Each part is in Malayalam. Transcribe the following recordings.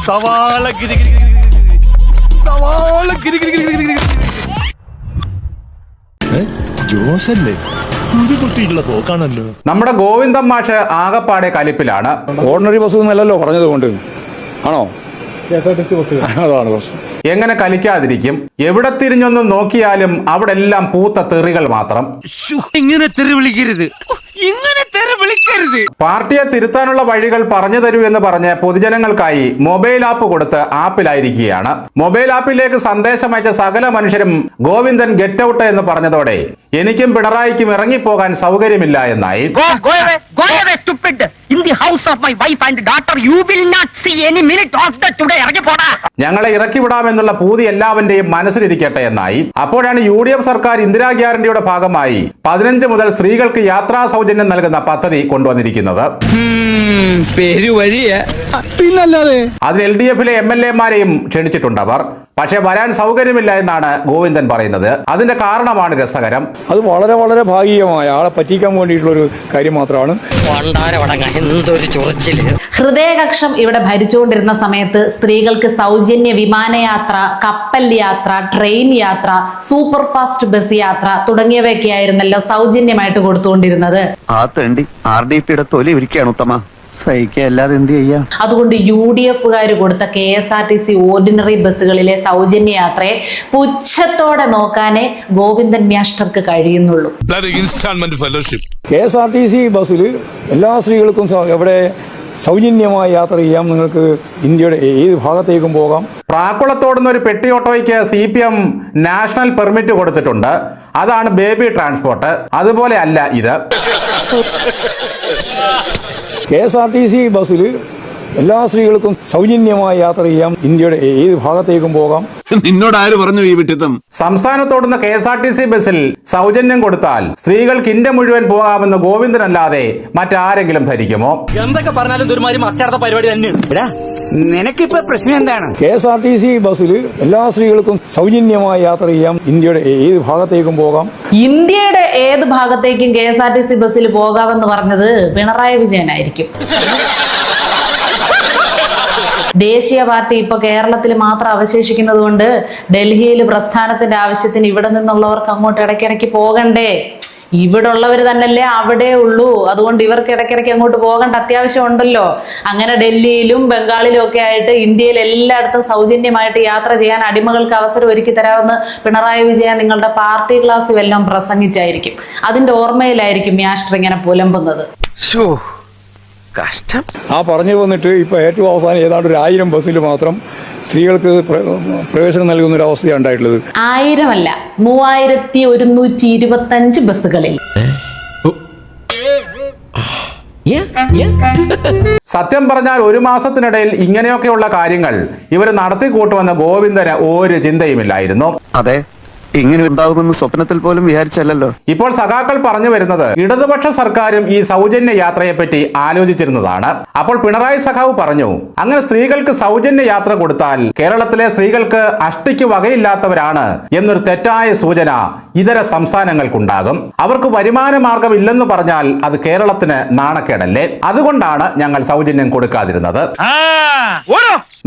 സവാള ജോസല്ലേ കുട്ടിയുള്ള പോക്കാണല്ലോ. നമ്മുടെ ഗോവിന്ദൻ മാഷ് ആകപ്പാടെ കലിപ്പിലാണ്. ഓർഡിനറി ബസ് എന്നല്ലല്ലോ പറഞ്ഞത് കൊണ്ട് ആണോ? അതാണ് പ്രശ്നം. എങ്ങനെ കലിക്കാതിരിക്കും? എവിടെ തിരിഞ്ഞൊന്നും നോക്കിയാലും അവിടെ എല്ലാം പൂത്ത തെറികൾ മാത്രം. ഇങ്ങനെ തെറി വിളിക്കരുത്, ഇങ്ങനെ തെറി വിളിക്കരുത്. പാർട്ടിയെ തിരുത്താനുള്ള വഴികൾ പറഞ്ഞു തരൂ എന്ന് പറഞ്ഞ് പൊതുജനങ്ങൾക്കായി മൊബൈൽ ആപ്പ് കൊടുത്ത് ആപ്പിലായിരിക്കുകയാണ്. മൊബൈൽ ആപ്പിലേക്ക് സന്ദേശം അയച്ച സകല മനുഷ്യരും ഗോവിന്ദൻ ഗെറ്റ് ഔട്ട് എന്ന് പറഞ്ഞതോടെ എനിക്കും പിണറായിക്കും ഇറങ്ങിപ്പോകാൻ സൗകര്യമില്ല എന്നായി. ഞങ്ങളെ ഇറക്കി വിടാമെന്നുള്ള പൂതി എല്ലാവന്റെയും മനസ്സിലിരിക്കട്ടെ എന്നായി. അപ്പോഴാണ് UDF സർക്കാർ ഇന്ദിരാ ഗ്യാരണ്ടിയുടെ ഭാഗമായി 15 മുതൽ സ്ത്രീകൾക്ക് യാത്രാ സൗജന്യം നൽകുന്ന പദ്ധതി കൊണ്ടുവന്നിരിക്കുന്നത്. പിന്നല്ലാതെ അതിൽ LDF-ലെ MLA-മാരെയും ക്ഷണിച്ചിട്ടുണ്ടവർ. പക്ഷെ വരാൻ സൗകര്യമില്ല എന്നാണ് ഗോവിന്ദൻ പറയുന്നത്. അതിന്റെ കാരണമാണ് രസകരം. അത് വളരെ വളരെ ഭാഗികമായ ആളെ പറ്റിക്കാൻ വേണ്ടിയിട്ടുള്ള ഒരു കാര്യം മാത്രമാണ്. ഹൃദയകക്ഷം ഇവിടെ ഭരിച്ചുകൊണ്ടിരുന്ന സമയത്ത് സ്ത്രീകൾക്ക് സൗജന്യ വിമാനയാത്ര, കപ്പൽ യാത്ര, ട്രെയിൻ യാത്ര, സൂപ്പർ ഫാസ്റ്റ് ബസ് യാത്ര തുടങ്ങിയവയൊക്കെ ആയിരുന്നല്ലോ സൗജന്യമായിട്ട് കൊടുത്തുകൊണ്ടിരുന്നത്. ആ തേണ്ടി RDP-യുടെ തൊലി ഇരിക്കുകയാണ് ഉത്തമ. സഹിക്കല്ലാതെ എന്ത് ചെയ്യാം. അതുകൊണ്ട് UDF-കാര് കൊടുത്ത KSRTC ഓർഡിനറി ബസ്സുകളിലെ സൗജന്യ യാത്രയെ പുച്ഛത്തോടെ നോക്കാനേ ഗോവിന്ദൻ മാസ്റ്റർക്ക് കഴിയുന്നുള്ളൂ. KSRTC ബസ്സിൽ എല്ലാ സ്ത്രീകൾക്കും എവിടെ സൗജന്യമായി യാത്ര ചെയ്യാം. നിങ്ങൾക്ക് ഇന്ത്യയുടെ ഏത് ഭാഗത്തേക്കും പോകാം. പ്രാക്കുളത്തോടുന്ന ഒരു പെട്ടി ഓട്ടോയ്ക്ക് CPM നാഷണൽ പെർമിറ്റ് കൊടുത്തിട്ടുണ്ട്. അതാണ് ബേബി ട്രാൻസ്പോർട്ട്. അതുപോലെ അല്ല ഇത്. KSRTC ബസ്സിൽ എല്ലാ സ്ത്രീകൾക്കും സൗജന്യമായി യാത്ര ചെയ്യാം. ഇന്ത്യയുടെ ഏത് ഭാഗത്തേക്കും പോകാം. നിന്നോട് ആര് പറഞ്ഞു ഈ വിട്ടിത്തം? സംസ്ഥാനത്തോടുന്ന KSRTC ബസ്സിൽ സൗജന്യം കൊടുത്താൽ സ്ത്രീകൾക്ക് ഇന്ത്യ മുഴുവൻ പോകാമെന്ന് ഗോവിന്ദനല്ലാതെ മറ്റാരെങ്കിലും ധരിക്കുമോ? എന്തൊക്കെ പറഞ്ഞാലും ദുർമാരി മറ്റടുത്ത പരിപാടി തന്നെയാണ്. നിനക്കിപ്പോ പ്രശ്നം എന്താണ്? KSRTC ബസ്സിൽ എല്ലാ സ്ത്രീകൾക്കും സൗജന്യമായി യാത്ര ചെയ്യാം. ഇന്ത്യയുടെ ഏത് ഭാഗത്തേക്കും പോകാം. ഇന്ത്യയുടെ ഏത് ഭാഗത്തേക്കും KSRTC ബസ്സിൽ പോകാമെന്ന് പറഞ്ഞത് പിണറായി വിജയനായിരിക്കും. ദേശീയ പാർട്ടി ഇപ്പൊ കേരളത്തിൽ മാത്രം അവശേഷിക്കുന്നത് കൊണ്ട് ഡൽഹിയിൽ പ്രസ്ഥാനത്തിന്റെ ആവശ്യത്തിന് ഇവിടെ നിന്നുള്ളവർക്ക് അങ്ങോട്ട് ഇടയ്ക്കിടയ്ക്ക് പോകണ്ടേ? ഇവിടെ ഉള്ളവർ തന്നെയല്ലേ അവിടെ ഉള്ളൂ. അതുകൊണ്ട് ഇവർക്ക് ഇടയ്ക്കിടയ്ക്ക് അങ്ങോട്ട് പോകേണ്ട അത്യാവശ്യം ഉണ്ടല്ലോ. അങ്ങനെ ഡൽഹിയിലും ബംഗാളിലും ഒക്കെ ആയിട്ട് ഇന്ത്യയിൽ എല്ലായിടത്തും സൗജന്യമായിട്ട് യാത്ര ചെയ്യാൻ അടിമകൾക്ക് അവസരം ഒരുക്കി തരാമെന്ന് പിണറായി വിജയൻ നിങ്ങളുടെ പാർട്ടി ക്ലാസ്സിൽ വല്ലതും പ്രസംഗിച്ചായിരിക്കും. അതിന്റെ ഓർമ്മയിലായിരിക്കും മാസ്റ്റർ ഇങ്ങനെ പുലമ്പുന്നത്. കഷ്ടം. ആ പറഞ്ഞു വന്നിട്ട് ഇപ്പൊ ഏറ്റവും അവസാനം ഏതാണ്ട് 1000 ബസ്സിൽ മാത്രം സ്ത്രീകൾക്ക് പ്രവേശനം നൽകുന്ന ഒരു അവസ്ഥയാണ് ഉണ്ടായിട്ടുള്ളത്. 1000 അല്ല, 3125 ബസ്സുകളിൽ. സത്യം പറഞ്ഞാൽ ഒരു മാസത്തിനിടയിൽ ഇങ്ങനെയൊക്കെയുള്ള കാര്യങ്ങൾ ഇവർ നടത്തിക്കൂട്ടുമെന്ന് ഗോവിന്ദന് ഒരു ചിന്തയുമില്ലായിരുന്നു. അതെ, ഇങ്ങനെ ഉണ്ടാകുമെന്ന് സ്വപ്നത്തിൽ പോലും വിചാരിച്ചല്ലോ. ഇപ്പോൾ സഖാക്കൾ പറഞ്ഞു വരുന്നത് ഇടതുപക്ഷ സർക്കാരും ഈ സൗജന്യ യാത്രയെ പറ്റി ആലോചിച്ചിരുന്നതാണ്. അപ്പോൾ പിണറായി സഖാവ് പറഞ്ഞു, അങ്ങനെ സ്ത്രീകൾക്ക് സൗജന്യ യാത്ര കൊടുത്താൽ കേരളത്തിലെ സ്ത്രീകൾക്ക് അഷ്ടിക്ക് വകയില്ലാത്തവരാണ് എന്നൊരു തെറ്റായ സൂചന ഇതര സംസ്ഥാനങ്ങൾക്കുണ്ടാകും. അവർക്ക് വരുമാന മാർഗം ഇല്ലെന്ന് പറഞ്ഞാൽ അത് കേരളത്തിന് നാണക്കേടല്ലേ? അതുകൊണ്ടാണ് ഞങ്ങൾ സൗജന്യം കൊടുക്കാതിരുന്നത്.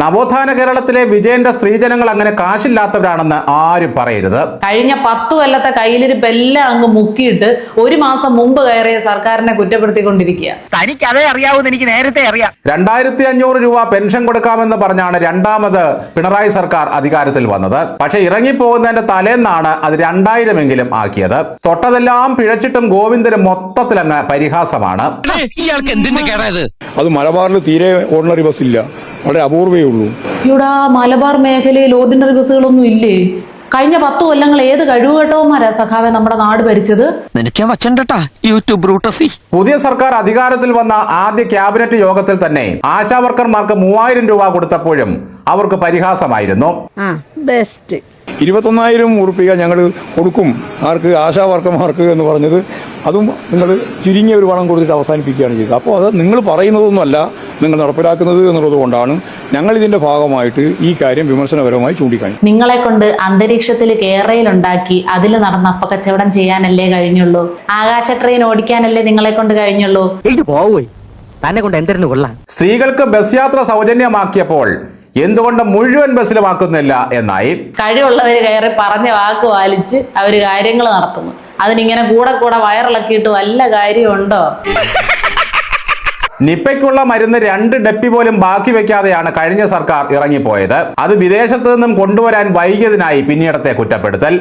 നവോത്ഥാന കേരളത്തിലെ വിജയന്റെ സ്ത്രീജനങ്ങൾ അങ്ങനെ കാശില്ലാത്തവരാണെന്ന് ആരും പറയരുത്. കഴിഞ്ഞ 10 കൊല്ലത്തെ കയ്യിലിരിപ്പ് എല്ലാം അങ്ങ് മുക്കിയിട്ട് 1 മാസം മുമ്പ് കയറിയ സർക്കാരിനെ കുറ്റപ്പെടുത്തിക്കൊണ്ടിരിക്കുക. തനിക്ക് അതേ അറിയാവൂന്ന് എനിക്ക് നേരത്തെ അറിയാം. 2500 രൂപ പെൻഷൻ കൊടുക്കാമെന്ന് പറഞ്ഞാണ് രണ്ടാമത് പിണറായി സർക്കാർ അധികാരത്തിൽ വന്നത്. പക്ഷെ ഇറങ്ങിപ്പോകുന്നതിന്റെ തലേന്നാണ് അത് 2000 ആക്കിയത്. തൊട്ടതെല്ലാം പിഴച്ചിട്ടും ഗോവിന്ദന് മൊത്തത്തിലങ്ങ് പരിഹാസമാണ്. അത് മലബാറിൽ തീരെ ഓർഡിനറി ബസ് ഇല്ല, വളരെ അപൂർവേ ഉള്ളൂ. ഇവിടെ മലബാർ മേഖലയിൽ ഓർഡിനറി ബസ്സുകളൊന്നും ഇല്ലേ? കഴിഞ്ഞ 10 കൊല്ലങ്ങൾ ഏത് കഴിവുകെട്ടവന്മാരാ സഖാവെ നമ്മുടെ നാട് ഭരിച്ചത്? പുതിയ സർക്കാർ അധികാരത്തിൽ വന്ന ആദ്യ ക്യാബിനറ്റ് യോഗത്തിൽ തന്നെ ആശാവർക്കർമാർക്ക് 3000 രൂപ കൊടുത്തപ്പോഴും അവർക്ക് പരിഹാസമായിരുന്നു. 21,000 ഉറുപ്പിക ഞങ്ങൾ കൊടുക്കും ആർക്ക്? ആശാവർക്കർമാർക്ക് എന്ന് പറഞ്ഞത്. അതും നിങ്ങൾ ചുരുങ്ങിയ ഒരു പണം കൊടുത്തിട്ട് അവസാനിപ്പിക്കുകയാണ് ചെയ്തത്. അപ്പോൾ അത് നിങ്ങൾ പറയുന്നതൊന്നുമല്ല നിങ്ങൾ നടപ്പിലാക്കുന്നത് എന്നുള്ളത് കൊണ്ടാണ് ഞങ്ങൾ ഇതിന്റെ ഭാഗമായിട്ട് ഈ കാര്യം വിമർശനപരമായി ചൂണ്ടിക്കാണി. നിങ്ങളെ കൊണ്ട് അന്തരീക്ഷത്തിൽ കേരളയിലുണ്ടാക്കി അതിൽ നടന്ന അപ്പക്കച്ചവടം ചെയ്യാനല്ലേ കഴിഞ്ഞുള്ളൂ? ആകാശ ട്രെയിൻ ഓടിക്കാനല്ലേ നിങ്ങളെ കൊണ്ട് കഴിഞ്ഞുള്ളൂ? തന്നെ കൊണ്ട് എന്തിനു കൊള്ളാം. സ്ത്രീകൾക്ക് ബസ് യാത്ര സൗജന്യമാക്കിയപ്പോൾ എന്തുകൊണ്ട് മുഴുവൻ ബസ്സിലുമാക്കുന്നില്ല എന്നായി. കഴിവുള്ളവർ കയറി പറഞ്ഞ വാക്ക് പാലിച്ച് അവര് കാര്യങ്ങൾ നടത്തുന്നു. അതിനിങ്ങനെ കൂടെ കൂടെ വയറിളക്കിയിട്ട് വല്ല കാര്യമുണ്ടോ? നിപ്പയ്ക്കുള്ള മരുന്ന് 2 ഡപ്പി പോലും ബാക്കി വെക്കാതെയാണ് കഴിഞ്ഞ സർക്കാർ ഇറങ്ങിപ്പോയത്. അത് വിദേശത്ത് നിന്നും കൊണ്ടുവരാൻ വൈകിയതിനായി പിന്നീടത്തെ കുറ്റപ്പെടുത്തൽ.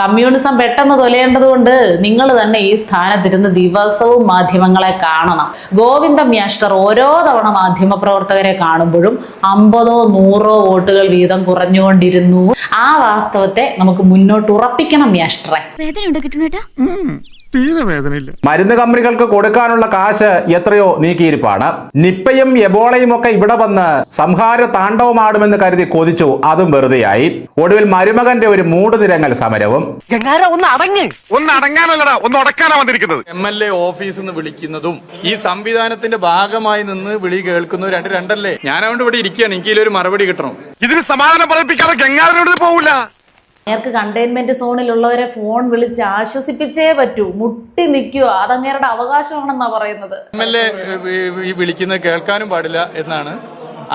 കമ്മ്യൂണിസം പെട്ടെന്ന് തൊലയേണ്ടത് കൊണ്ട് നിങ്ങൾ തന്നെ ഈ സ്ഥാനത്തിരുന്ന് ദിവസവും മാധ്യമങ്ങളെ കാണണം. ഗോവിന്ദ മാസ്റ്റർ ഓരോ തവണ മാധ്യമ പ്രവർത്തകരെ കാണുമ്പോഴും 50 100 വോട്ടുകൾ വീതം കുറഞ്ഞുകൊണ്ടിരുന്നു. ആ വാസ്തവത്തെ നമുക്ക് മുന്നോട്ട് ഉറപ്പിക്കണം മാസ്റ്ററെ. മരുന്ന് കമ്പനികൾക്ക് കൊടുക്കാനുള്ള കാശ് എത്രയോ നീക്കിയിരിപ്പാണ്. നിപ്പയും എബോളയും ഒക്കെ ഇവിടെ വന്ന് സംഹാര താണ്ഡവമാടുമെന്ന് കരുതി കൊതിച്ചു, അതും വെറുതെയായി. ഒടുവിൽ മരുമകന്റെ ഒരു മൂടുനിരങ്ങൽ സമരവും. MLA ഓഫീസിൽ നിന്ന് വിളിക്കുന്നതും ഈ സംവിധാനത്തിന്റെ ഭാഗമായി നിന്ന് വിളി കേൾക്കുന്നതും രണ്ടല്ലേ? ഞാൻ അതുകൊണ്ട് ഇവിടെ ഇരിക്കുകയാണ്. എനിക്ക് ഇതിലൊരു മറുപടി കിട്ടണം. ഇതിന് സമാധാനം പറയിപ്പിക്കാതെ ഗംഗാധരനോട് പോവില്ല. അങ്ങേർക്ക് കണ്ടെയ്ൻമെന്റ് സോണിലുള്ളവരെ ഫോൺ വിളിച്ച് ആശ്വസിപ്പിച്ചേ പറ്റൂ. മുട്ടി നിൽക്കുക, അതങ്ങേരുടെ അവകാശമാണെന്നാ പറയുന്നത്. MLA ഈ വിളിക്കുന്നത് കേൾക്കാനും പാടില്ല എന്നാണ്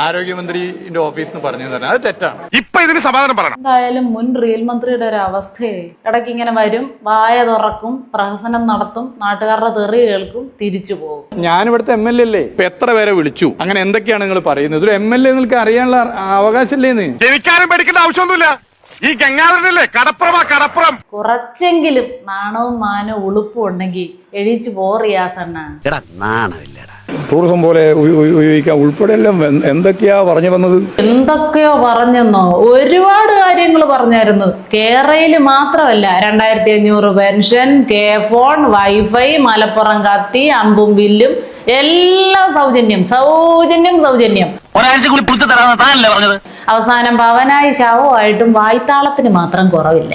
ആരോഗ്യമന്ത്രിന്റെ ഓഫീസിൽ നിന്ന് പറഞ്ഞു. അത് തെറ്റാണ്. ഇപ്പൊ ഇതിന് സമാധാനം പറയണം. എന്തായാലും മുൻ റിയൽ മന്ത്രിയുടെ ഒരു അവസ്ഥയെ ഇടയ്ക്ക് ഇങ്ങനെ വരും, വായ തുറക്കും, പ്രഹസനം നടത്തും, നാട്ടുകാരുടെ തെറി കേൾക്കും, തിരിച്ചു പോകും. ഞാനിവിടുത്തെ MLA അല്ലേ? ഇപ്പൊ എത്ര പേരെ വിളിച്ചു? അങ്ങനെ എന്തൊക്കെയാണ് നിങ്ങൾ പറയുന്നത്? ഒരു MLA നിങ്ങൾക്ക് അറിയാനുള്ള അവകാശമില്ലേന്ന്? എനിക്കാരും പേടിക്കേണ്ട ആവശ്യമൊന്നുമില്ല. ഈ ഗംഗാധരനല്ലേ കടപ്പുറം. കുറച്ചെങ്കിലും നാണവും മാനവും ഉളുപ്പും ഉണ്ടെങ്കിൽ എഴീച്ചു പോറിയാസണ്ണ. ടൂറിസം പോലെ ഉപയോഗിക്കാൻ ഉൾപ്പെടെയെല്ലാം എന്തൊക്കെയാ പറഞ്ഞു വന്നത്? എന്തൊക്കെയോ പറഞ്ഞെന്നോ, ഒരുപാട് കാര്യങ്ങൾ പറഞ്ഞായിരുന്നു. കേരളയിൽ മാത്രമല്ല, 2500 pension, K phone, wifi, Malappuram കത്തി, അമ്പും വില്ലും എല്ലാം സൗജന്യം. ഒരാഴ്ച കൂടി പുറത്തു തരാമെന്ന് താനല്ലേ പറഞ്ഞത്? അവസാനം പവനായി ശവമായിട്ടും വായ്ത്താളത്തിന് മാത്രം കുറവില്ല.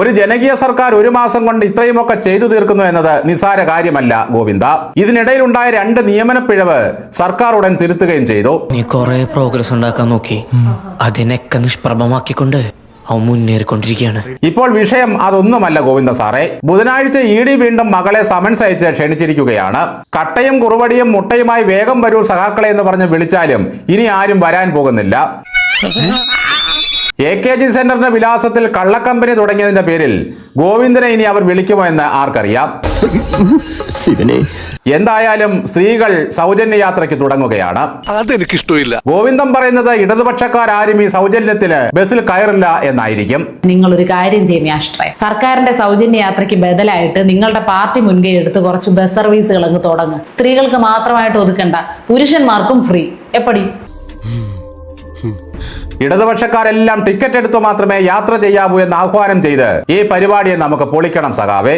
ഒരു ജനകീയ സർക്കാർ 1 മാസം കൊണ്ട് ഇത്രയുമൊക്കെ ചെയ്തു തീർക്കുന്നു എന്നത് നിസ്സാര കാര്യമല്ല ഗോവിന്ദ. ഇതിനിടയിലുണ്ടായ 2 നിയമന പിഴവ് സർക്കാർ ഉടൻ തിരുത്തുകയും ചെയ്തു. നീ കുറെ പ്രോഗ്രസ് ഉണ്ടാക്കാൻ നോക്കി, അതിനൊക്കെ നിഷ്പ്രഭമാക്കിക്കൊണ്ട് അവൻ മുന്നേറിക്കൊണ്ടിരിക്കുകയാണ്. ഇപ്പോൾ വിഷയം അതൊന്നുമല്ല ഗോവിന്ദ സാറേ. ബുധനാഴ്ച ED വീണ്ടും മകളെ സമൻസ് അയച്ച് ക്ഷണിച്ചിരിക്കുകയാണ്. കട്ടയും കുറുവടിയും മുട്ടയുമായി വേഗം വരൂ സഖാക്കളെ എന്ന് പറഞ്ഞ് വിളിച്ചാലും ഇനി ആരും വരാൻ പോകുന്നില്ല. AKG സെന്ററിന്റെ വിലാസത്തിൽ കള്ളക്കമ്പനി തുടങ്ങിയതിന്റെ പേരിൽ ഗോവിന്ദനെ ഇനി അവർ വിളിക്കുമോ എന്ന് ആർക്കറിയാം. എന്തായാലും സ്ത്രീകൾ സൗജന്യ യാത്രയ്ക്ക് തുടങ്ങുകയാണ്. അതെനിക്കിഷ്ടമില്ല. ഗോവിന്ദൻ പറയുന്നത് ഇടതുപക്ഷക്കാരും ഈ സൗജന്യത്തിന് ബസ്സിൽ കയറില്ല എന്നായിരിക്കും. നിങ്ങൾ ഒരു കാര്യം ചെയ്യും മാസ്റ്ററെ, സർക്കാരിന്റെ സൗജന്യ യാത്രയ്ക്ക് ബദലായിട്ട് നിങ്ങളുടെ പാർട്ടി മുൻകൈ എടുത്ത് കുറച്ച് ബസ് സർവീസുകൾ അങ്ങ് തുടങ്ങുക. സ്ത്രീകൾക്ക് മാത്രമായിട്ട് ഒതുക്കണ്ട, പുരുഷന്മാർക്കും ഫ്രീ. എപ്പടി? ഇടതുപക്ഷക്കാരെല്ലാം ടിക്കറ്റ് എടുത്തു മാത്രമേ യാത്ര ചെയ്യാവൂ എന്ന് ആഹ്വാനം ചെയ്ത് ഈ പരിപാടിയെ നമുക്ക് പൊളിക്കണം സഖാവേ.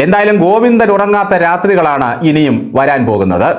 എന്തായാലും ഗോവിന്ദൻ ഉറങ്ങാത്ത രാത്രികളാണ് ഇനിയും വരാൻ പോകുന്നത്.